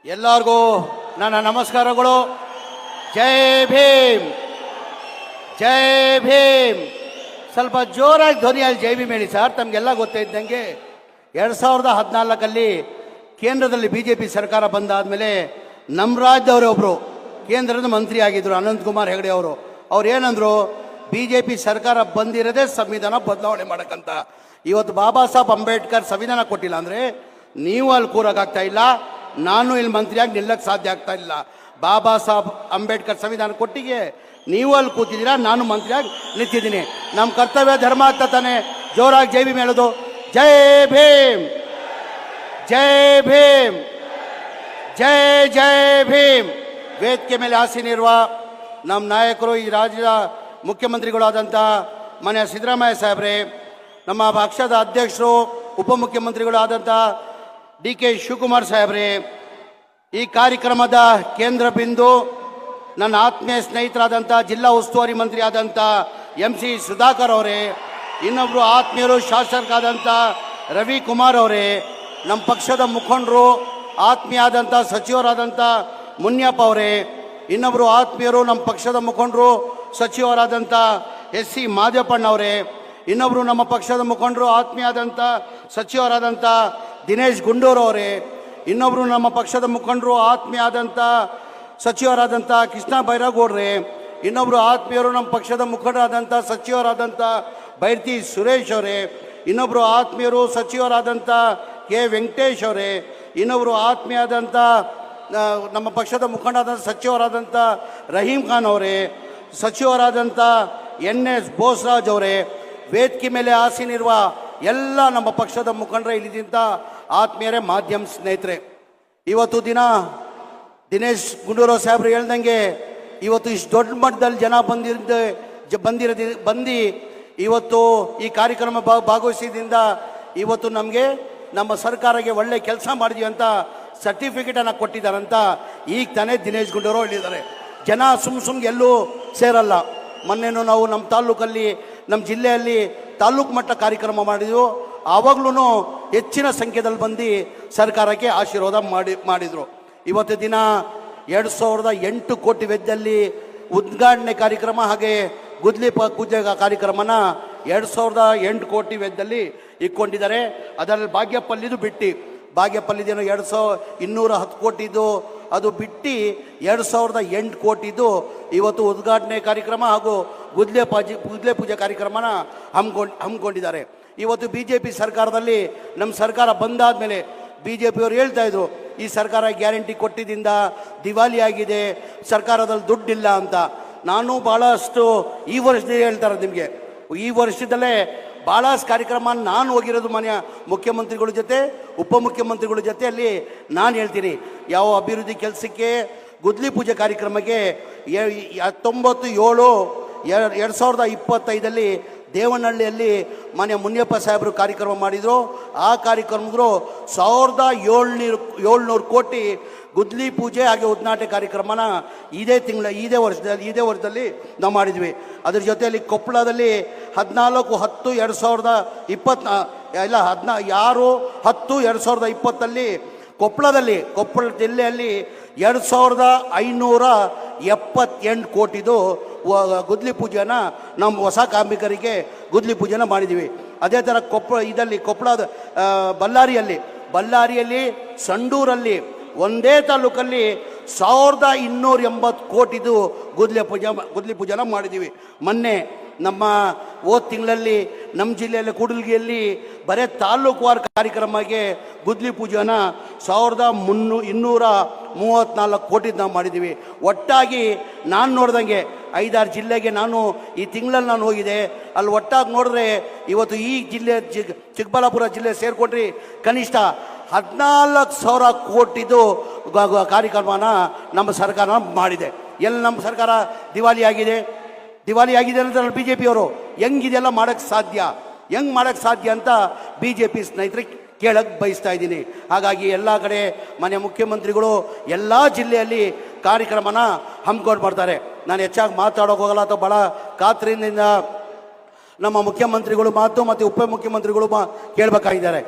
ಎಲ್ಲರಿಗೂ ನನ್ನ ನಮಸ್ಕಾರಗಳು. ಜೈ ಭೀಮ್, ಜೈ ಭೀಮ್. ಸ್ವಲ್ಪ ಜೋರಾಗಿ ಧ್ವನಿಯಲ್ಲಿ ಜೈ ಭೀಮ್ ಹೇಳಿ ಸರ್. ತಮಗೆಲ್ಲ ಗೊತ್ತಿದ್ದಂಗೆ 2014 ಕೇಂದ್ರದಲ್ಲಿ BJP ಸರ್ಕಾರ ಬಂದಾದಮೇಲೆ ನಮ್ಮ ರಾಜ್ಯದವರೇ ಒಬ್ಬರು ಕೇಂದ್ರದ ಮಂತ್ರಿ ಆಗಿದ್ದರು, ಅನಂತಕುಮಾರ್ ಹೆಗಡೆ ಅವರು. ಅವ್ರು ಏನಂದರು, BJP ಸರ್ಕಾರ ಬಂದಿರೋದೇ ಸಂವಿಧಾನ ಬದಲಾವಣೆ ಮಾಡೋಕ್ಕಂತ. ಇವತ್ತು ಬಾಬಾ ಸಾಹೇಬ್ ಅಂಬೇಡ್ಕರ್ ಸಂವಿಧಾನ ಕೊಟ್ಟಿಲ್ಲ ಅಂದರೆ ನೀವು ಅಲ್ಲಿ ಕೂರೋಕ್ಕಾಗ್ತಾ ಇಲ್ಲ, ನಾನು ಇಲ್ಲಿ ಮಂತ್ರಿಯಾಗಿ ನಿಲ್ಲಕ್ಕೆ ಸಾಧ್ಯ ಆಗ್ತಾ ಇಲ್ಲ. ಬಾಬಾ ಸಾಹೇಬ್ ಅಂಬೇಡ್ಕರ್ ಸಂವಿಧಾನ ಕೊಟ್ಟಿಗೆ ನೀವು ಅಲ್ಲಿ ಕೂತಿದ್ದೀರಾ, ನಾನು ಮಂತ್ರಿಯಾಗಿ ನಿಂತಿದ್ದೀನಿ. ನಮ್ಮ ಕರ್ತವ್ಯ ಧರ್ಮ ಆಗ್ತಾ ತಾನೆ ಜೋರಾಗಿ ಜೈ ಭೀಮ್ ಹೇಳೋದು. ಜೈ ಭೀಮ್, ಜೈ ಭೀಮ್, ಜೈ ಜೈ ಭೀಮ್. ವೇದಿಕೆ ಮೇಲೆ ಆಸೀನಿರುವ ನಮ್ಮ ನಾಯಕರು, ಈ ರಾಜ್ಯದ ಮುಖ್ಯಮಂತ್ರಿಗಳಾದಂಥ ಮನೆಯ ಸಿದ್ದರಾಮಯ್ಯ ಸಾಹೇಬ್ರೆ, ನಮ್ಮ ಪಕ್ಷದ ಅಧ್ಯಕ್ಷರು ಉಪಮುಖ್ಯಮಂತ್ರಿಗಳಾದಂಥ DK ಶಿವಕುಮಾರ್ ಸಾಹೇಬ್ರೆ, ಈ ಕಾರ್ಯಕ್ರಮದ ಕೇಂದ್ರ ಬಿಂದು ನನ್ನ ಆತ್ಮೀಯ ಸ್ನೇಹಿತರಾದಂಥ ಜಿಲ್ಲಾ ಉಸ್ತುವಾರಿ ಮಂತ್ರಿ ಆದಂಥ MC ಸುಧಾಕರ್ ಅವರೇ, ಇನ್ನೊಬ್ಬರು ಆತ್ಮೀಯರು ಶಾಸಕರಾದಂಥ ರವಿಕುಮಾರ್ ಅವರೇ, ನಮ್ಮ ಪಕ್ಷದ ಮುಖಂಡರು ಆತ್ಮೀಯ ಆದಂಥ ಸಚಿವರಾದಂಥ ಮುನಿಯಪ್ಪ ಅವರೇ, ಇನ್ನೊಬ್ಬರು ಆತ್ಮೀಯರು ನಮ್ಮ ಪಕ್ಷದ ಮುಖಂಡರು ಸಚಿವರಾದಂಥ SC ಮಾದೇವಪ್ಪಣ್ಣ ಅವರೇ, ಇನ್ನೊಬ್ಬರು ನಮ್ಮ ಪಕ್ಷದ ಮುಖಂಡರು ಆತ್ಮೀಯ ಆದಂಥ ಸಚಿವರಾದಂಥ ದಿನೇಶ್ ಗುಂಡೂರು ಅವರೇ, ಇನ್ನೊಬ್ಬರು ನಮ್ಮ ಪಕ್ಷದ ಮುಖಂಡರು ಆತ್ಮೀಯ ಆದಂಥ ಸಚಿವರಾದಂಥ ಕೃಷ್ಣ ಬೈರಾಗೌಡ್ರೆ, ಇನ್ನೊಬ್ಬರು ಆತ್ಮೀಯರು ನಮ್ಮ ಪಕ್ಷದ ಮುಖಂಡರಾದಂಥ ಸಚಿವರಾದಂಥ ಬೈರ್ತಿ ಸುರೇಶ್ ಅವರೇ, ಇನ್ನೊಬ್ಬರು ಆತ್ಮೀಯರು ಸಚಿವರಾದಂಥ K ವೆಂಕಟೇಶ್ ಅವರೇ, ಇನ್ನೊಬ್ಬರು ಆತ್ಮೀಯ ಆದಂಥ ನಮ್ಮ ಪಕ್ಷದ ಮುಖಂಡರಾದಂಥ ಸಚಿವರಾದಂಥ ರಹೀಂ ಖಾನ್ ಅವರೇ, ಸಚಿವರಾದಂಥ NS ಬೋಸರಾಜ್ ಅವರೇ, ವೇದಿಕೆ ಮೇಲೆ ಆಸೀನಿರುವ ಎಲ್ಲ ನಮ್ಮ ಪಕ್ಷದ ಮುಖಂಡರೇ, ಇಲ್ಲಿದ್ದಂಥ ಆತ್ಮೀಯರೇ, ಮಾಧ್ಯಮ ಸ್ನೇಹಿತರೆ, ಇವತ್ತು ದಿನ ದಿನೇಶ್ ಗುಂಡೂರಾವ್ ಸಾಹೇಬ್ರು ಹೇಳ್ದಂಗೆ ಇವತ್ತು ಇಷ್ಟು ದೊಡ್ಡ ಮಟ್ಟದಲ್ಲಿ ಜನ ಬಂದು ಇವತ್ತು ಈ ಕಾರ್ಯಕ್ರಮ ಭಾಗವಹಿಸಿದಿಂದ ಇವತ್ತು ನಮಗೆ ನಮ್ಮ ಸರ್ಕಾರಕ್ಕೆ ಒಳ್ಳೆ ಕೆಲಸ ಮಾಡಿದ್ವಿ ಅಂತ ಸರ್ಟಿಫಿಕೇಟನ್ನು ಕೊಟ್ಟಿದ್ದಾರಂತ ಈಗ ತಾನೇ ದಿನೇಶ್ ಗುಂಡೂರಾವ್ ಹೇಳಿದ್ದಾರೆ. ಜನ ಸುಮ್ ಎಲ್ಲೂ ಸೇರಲ್ಲ. ಮೊನ್ನೆನೂ ನಾವು ನಮ್ಮ ತಾಲೂಕಲ್ಲಿ, ನಮ್ಮ ಜಿಲ್ಲೆಯಲ್ಲಿ ತಾಲೂಕು ಮಟ್ಟ ಕಾರ್ಯಕ್ರಮ ಮಾಡಿದ್ವು. ಆವಾಗಲೂ ಹೆಚ್ಚಿನ ಸಂಖ್ಯೆಯಲ್ಲಿ ಬಂದು ಸರ್ಕಾರಕ್ಕೆ ಆಶೀರ್ವಾದ ಮಾಡಿದರು. ಇವತ್ತು ದಿನ 2008 ಕೋಟಿ ವೆಚ್ಚದಲ್ಲಿ ಉದ್ಘಾಟನೆ ಕಾರ್ಯಕ್ರಮ ಹಾಗೆ ಗುದ್ಲಿ ಪೂಜೆ ಕಾರ್ಯಕ್ರಮನ 2008 ಕೋಟಿ ವೆಚ್ಚದಲ್ಲಿ ಇಟ್ಕೊಂಡಿದ್ದಾರೆ. ಅದರಲ್ಲಿ ಬಾಗೇಪಲ್ಲಿದು ಬಿಟ್ಟು, ಬಾಗೇಪಲ್ಲಿದೇನೋ 210 ಕೋಟಿದು ಅದು ಬಿಟ್ಟು 2008 ಕೋಟಿದು ಇವತ್ತು ಉದ್ಘಾಟನೆ ಕಾರ್ಯಕ್ರಮ ಹಾಗೂ ಗುದ್ಲೆ ಪೂಜೆ ಕಾರ್ಯಕ್ರಮನ ಹಮ್ಮಿಕೊಂಡಿದ್ದಾರೆ. ಇವತ್ತು BJP ಸರ್ಕಾರದಲ್ಲಿ ನಮ್ಮ ಸರ್ಕಾರ ಬಂದಾದ ಮೇಲೆ BJPಯವರು ಹೇಳ್ತಾ ಇದ್ರು, ಈ ಸರ್ಕಾರ ಗ್ಯಾರಂಟಿ ಕೊಟ್ಟಿದ್ದರಿಂದ ದಿವಾಲಿ ಆಗಿದೆ, ಸರ್ಕಾರದಲ್ಲಿ ದುಡ್ಡಿಲ್ಲ ಅಂತ. ನಾನು ಭಾಳಷ್ಟು ಈ ವರ್ಷದಲ್ಲಿ ಹೇಳ್ತಾರೆ ನಿಮಗೆ, ಈ ವರ್ಷದಲ್ಲೇ ಭಾಳಷ್ಟು ಕಾರ್ಯಕ್ರಮ ನಾನು ಹೋಗಿರೋದು ಮನೆಯ ಮುಖ್ಯಮಂತ್ರಿಗಳ ಜೊತೆ, ಉಪಮುಖ್ಯಮಂತ್ರಿಗಳ ಜೊತೆಯಲ್ಲಿ ನಾನು ಹೇಳ್ತೀನಿ. ಯಾವ ಅಭಿವೃದ್ಧಿ ಕೆಲಸಕ್ಕೆ ಗುದ್ಲಿ ಪೂಜೆ ಕಾರ್ಯಕ್ರಮಕ್ಕೆ 19/7/2025 ದೇವನಹಳ್ಳಿಯಲ್ಲಿ ಮನೆ ಮುನಿಯಪ್ಪ ಸಾಹೇಬರು ಕಾರ್ಯಕ್ರಮ ಮಾಡಿದರು. ಆ ಕಾರ್ಯಕ್ರಮಗಳು 1700 ಕೋಟಿ ಗುದ್ಲಿ ಪೂಜೆ ಹಾಗೆ ಉದ್ಘಾಟನೆ ಕಾರ್ಯಕ್ರಮನ ಇದೇ ವರ್ಷದಲ್ಲಿ ನಾವು ಮಾಡಿದ್ವಿ. ಅದ್ರ ಜೊತೆಯಲ್ಲಿ ಕೊಪ್ಪಳದಲ್ಲಿ 14/6/2020 ಕೊಪ್ಪಳ ಜಿಲ್ಲೆಯಲ್ಲಿ 2578 ಕೋಟಿದು ಗುದ್ಲಿ ಪೂಜೆನ ನಮ್ಮ ಹೊಸ ಕಾರ್ಮಿಕರಿಗೆ ಗುದ್ಲಿ ಪೂಜೆನ ಮಾಡಿದ್ದೀವಿ. ಅದೇ ಥರ ಕೊಪ್ಪಳದ ಬಳ್ಳಾರಿಯಲ್ಲಿ ಸಂಡೂರಲ್ಲಿ ಒಂದೇ ತಾಲೂಕಲ್ಲಿ 1280 ಕೋಟಿದು ಗುದ್ಲಿ ಪೂಜೆನ ಮಾಡಿದ್ದೀವಿ. ಮೊನ್ನೆ ನಮ್ಮ ಹೋದ ತಿಂಗಳಲ್ಲಿ ನಮ್ಮ ಜಿಲ್ಲೆಯಲ್ಲಿ ಕೂಡಲಗಿಯಲ್ಲಿ ಬರೀ ತಾಲೂಕುವಾರು ಕಾರ್ಯಕ್ರಮಕ್ಕೆ ಗುದ್ಲಿ ಪೂಜೆನ 1234 ಕೋಟಿ ನಾವು ಮಾಡಿದ್ದೀವಿ. ಒಟ್ಟಾಗಿ ನಾನು ನೋಡ್ದಂಗೆ 5-6 ಜಿಲ್ಲೆಗೆ ನಾನು ಈ ತಿಂಗಳಲ್ಲಿ ನಾನು ಹೋಗಿದೆ. ಅಲ್ಲಿ ಒಟ್ಟಾಗಿ ನೋಡಿದ್ರೆ ಇವತ್ತು ಈ ಜಿಲ್ಲೆ ಚಿಕ್ಕಬಳ್ಳಾಪುರ ಜಿಲ್ಲೆ ಸೇರಿಕೊಂಡ್ರೆ ಕನಿಷ್ಠ 14,000 ಕೋಟಿದು ಕಾರ್ಯಕ್ರಮನ ನಮ್ಮ ಸರ್ಕಾರ ಮಾಡಿದೆ. ಎಲ್ಲಿ ನಮ್ಮ ಸರ್ಕಾರ ದಿವಾಲಿ ಆಗಿದೆ ಅಂತ BJPಯವರು ಹೆಂಗಿದೆಲ್ಲ ಮಾಡೋಕ್ಕೆ ಸಾಧ್ಯ ಅಂತ BJP ಸ್ನೇಹಿತರಿಗೆ ಕೇಳಕ್ಕೆ ಬಯಸ್ತಾ ಇದ್ದೀನಿ. ಹಾಗಾಗಿ ಎಲ್ಲ ಕಡೆ ಮನೆ ಮುಖ್ಯಮಂತ್ರಿಗಳು ಎಲ್ಲ ಜಿಲ್ಲೆಯಲ್ಲಿ ಕಾರ್ಯಕ್ರಮನ ಹಮ್ಮಿಕೊಂಡು ಮಾಡ್ತಾರೆ. ನಾನು ಹೆಚ್ಚಾಗಿ ಮಾತಾಡೋಕೆ ಹೋಗಲ್ಲ, ಅಥವಾ ಭಾಳ ಕಾತುರದಿಂದ ನಮ್ಮ ಮುಖ್ಯಮಂತ್ರಿಗಳು ಮತ್ತು ಉಪಮುಖ್ಯಮಂತ್ರಿಗಳು ಕೇಳಬೇಕಾಗಿದ್ದಾರೆ.